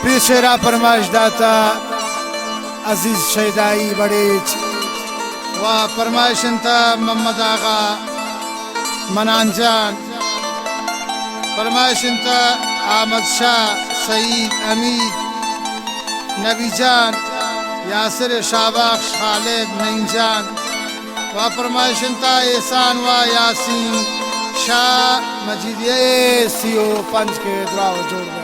पेशेरा फरमाइश दाता अजीज शैदाई बड़ेच व फरमाइशंता मोहम्मद आगा मनान जान फरमाइशंता अहमद शाह सईद अमीद नबी जान यासिर शाहबख्श खालिद नईम जान व फरमाइशंता एहसान व यासीन शाह मजीद सीओ पंच के दुआ जोड़ गए।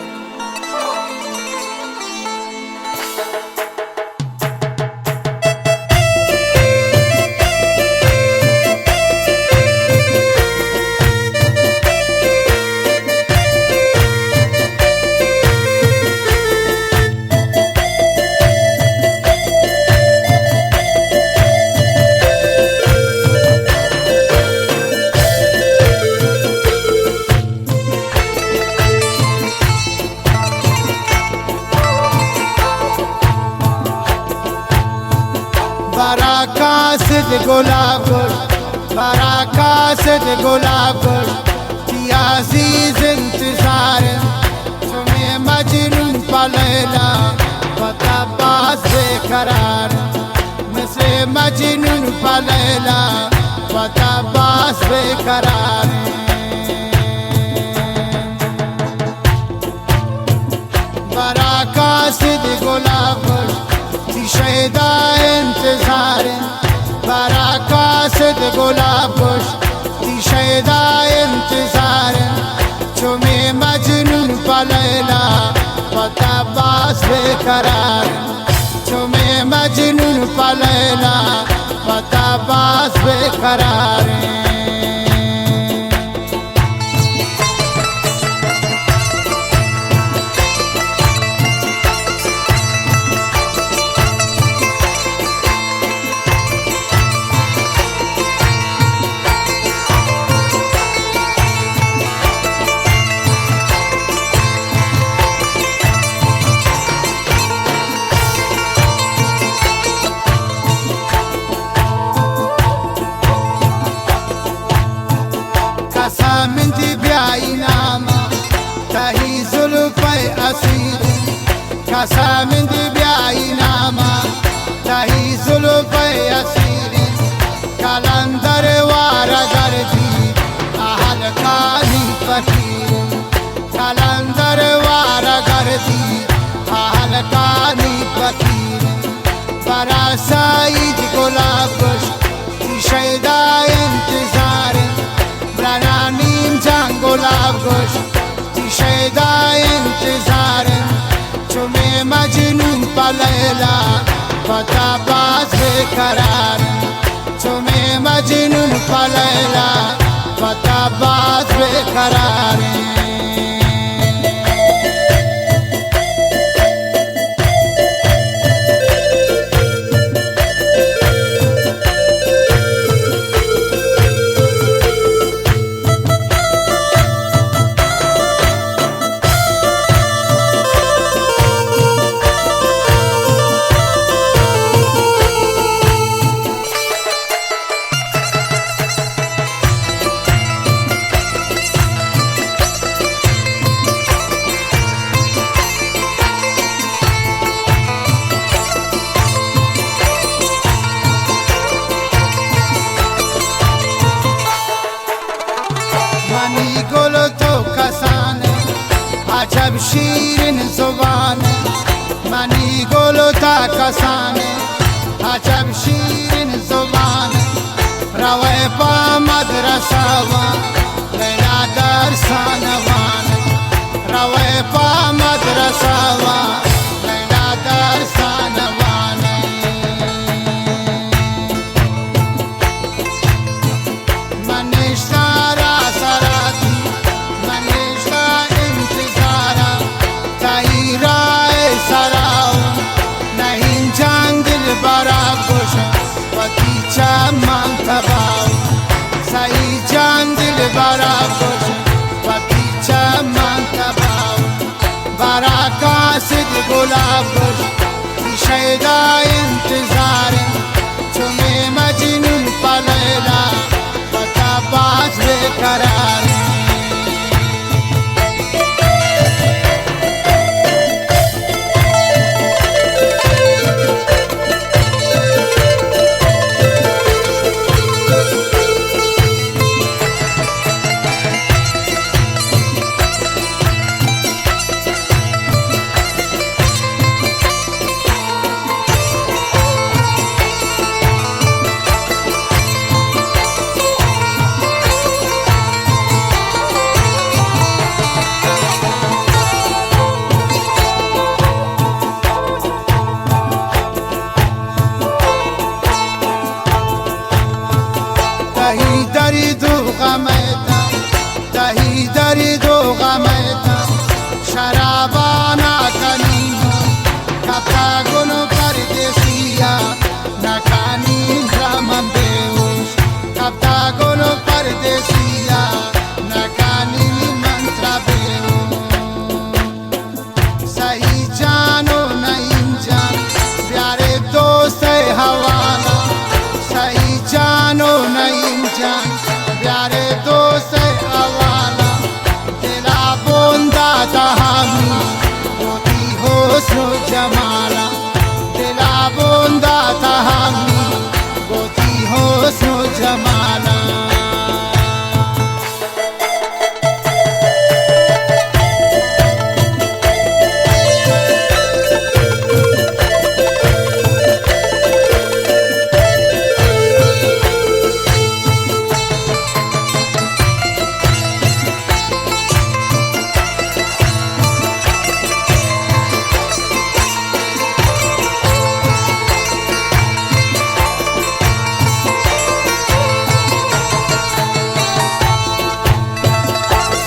बाराकासिद गुलाब किया अजीज इंतजार तुम्हें मजनून पलैला पता पास बेकरार मुझसे मजनून पलैला पता पास बेकरार बाराकासिद गुलाब की शैदा इंतजार बाराकासिद गुलाब की शैदा इंतजार तुम्हें मजनून पलैला पता पास बेकरार तुम्हें मजनून पलैला पता पास बेकरार। कसमिंदी ब्याई नामा तही जुल्फ़े असीर कसमिंदी ब्याई नामा तही जुल्फ़े असीर कलंदर वारा गर्दी आहल कानी फकीर कलंदर वारा गर्दी आहल कानी फकीर बरा सईद गुलाब की शैदा इंतजार नीम जान गुलाब गोश की शैदा इंतजार तुम्हें मजनून पलैला पता पास बेकरार तुम्हें मजनून पलैला पता पास बेकरार। मनी गुल तो कसान अजब शीरिन जुबान मनी गुल ता कसान अजब शीरिन जुबान रवे पा मदरसावा लैला दरसानवान रवे पा मदरसावा लैला दरसानवान मनीषारा सराती मनीषा इंतजारा तईराए सराओ नहीं जान दिल बरा कुछ पतीचा मांगतबाओ सही जान दिल बरा कुछ पतीचा मांगतबाओ बाराकासिद गुलाब की शैदा इंतजार तुम्हें मजनून पलैला पता पास बेकरार। تهی درید و غمتم تهی درید و غمتم شرابانا کنیم کپتا گنو پردسیا نکنیم رمم بیوش کپتا گنو پردسیا نکنیم منتر بیوش صحیح جانو نیم جان پیار دوست حوالا صحیح جانو نیم جان پیار دوست حوالا دلا بوندا تهمی گوتی حسن و جمالا دلا بوندا تهمی گوتی حسن و جمالا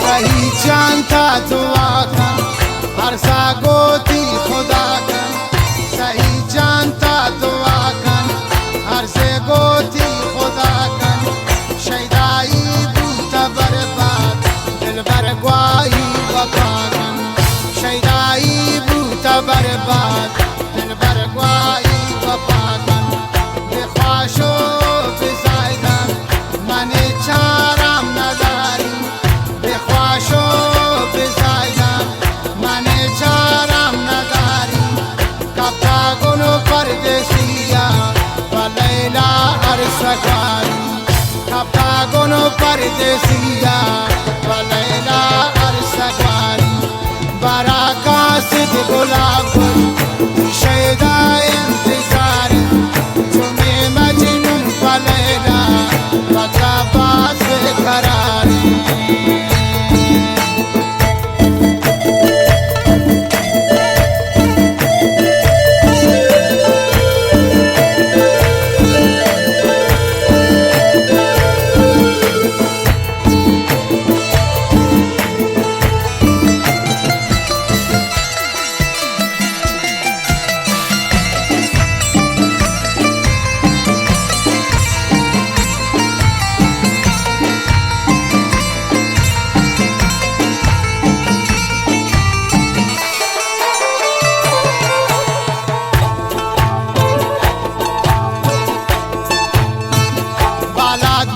صحیح جان تا دعا کن هر سا گوتی خدا کن صحیح جان تا دعا کن هر سا گوتی خدا کن شیدایی بوتا برباد دل برگوایی وفا کن شیدایی بوتا برباد دل برگوایی وفا کن بخواش و بزایدن من چارم نداری بخواشو بزایدن من چارم نداری کپتا گنو پردسیا و لیلا ارسگاری کپتا گنو پردسیا و لیلا ارسگاری برا کاسد گلاب شیدا انتظار تمہیں مجنون و لیلا و تاباز قراری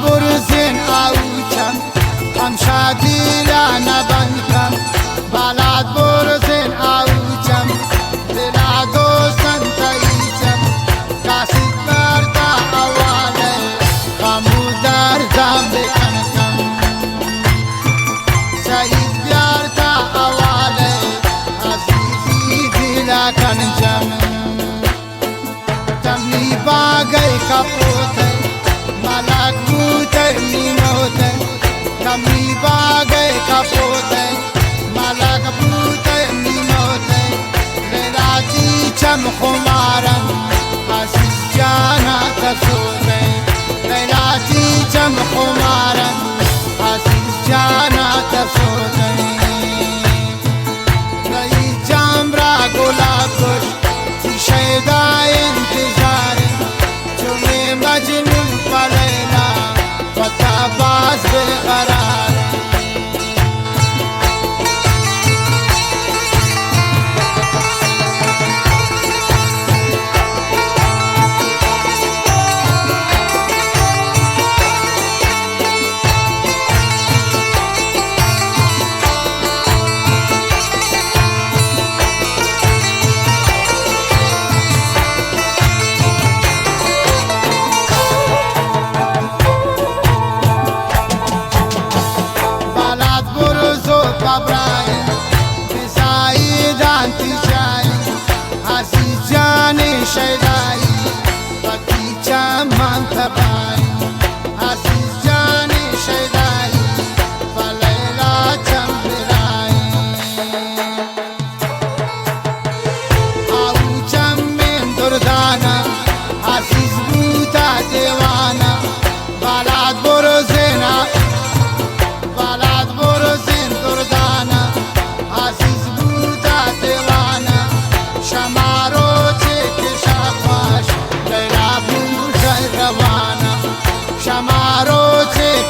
برزن آوچم هم شادی را نبندم بالاد برزن آوچم دلا دوستن تایچم کاسید بردا اواله خامو دردم بکنم سعید بیاردا اواله عزیزی دلا کنجم تمی باگی کپوته ملک بوته مینوته کمی باگه کپوته ملک بوته مینوته لیلاتی چم خمارم عزیز جانا تسوته لیلاتی چم خمارم عزیز جانا تسوته رئی جام را گلاب کش تی شیدا انتظار تمہیں مجنون پلیلا و تاباز بقرار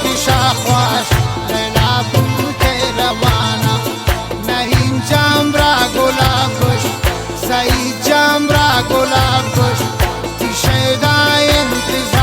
की शाखवाश लैला बूते रवाना नहीं जामरा गुलाब कुश सही जामरा गुलाब कुश शैदा इंतजार